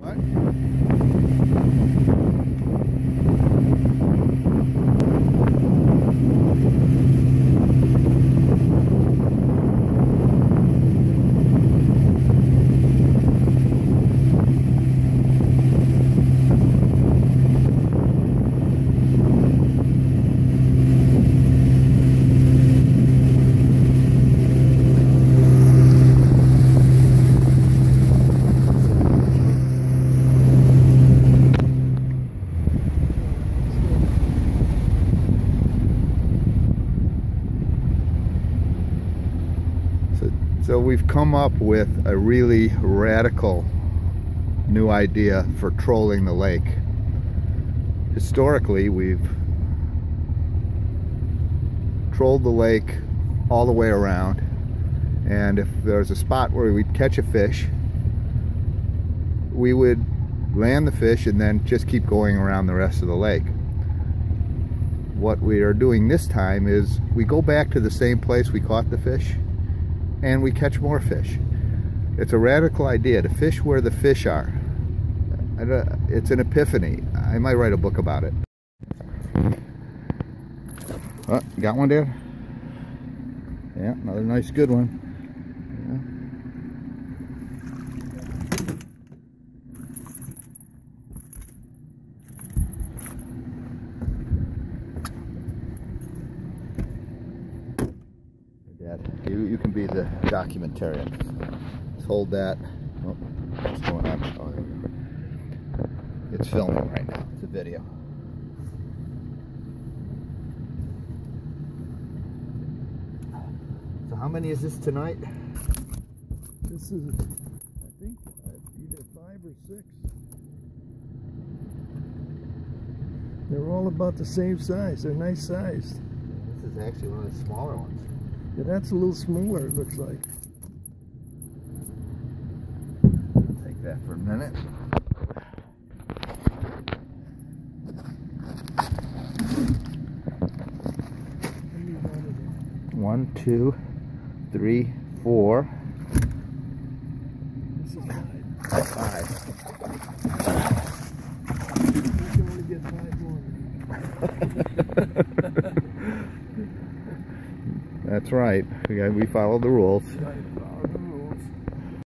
What? So we've come up with a really radical new idea for trolling the lake. Historically, we've trolled the lake all the way around, and if there's a spot where we'd catch a fish, we would land the fish and then just keep going around the rest of the lake. What we are doing this time is we go back to the same place we caught the fish and we catch more fish. It's a radical idea to fish where the fish are. It's an epiphany. I might write a book about it. Oh, got one there? Yeah, another nice good one. You can be the documentarian. Let's hold that. Oh, what's going on? Oh, there we go. It's filming right now. It's a video. So how many is this tonight? This is, I think, either 5 or 6. They're all about the same size. They're nice sized. This is actually one of the smaller ones. Yeah, that's a little smaller, it looks like. Take that for a minute. One, 2, 3, 4. This is 5. 5. You can only get 5 more. That's right. We follow the rules. Right.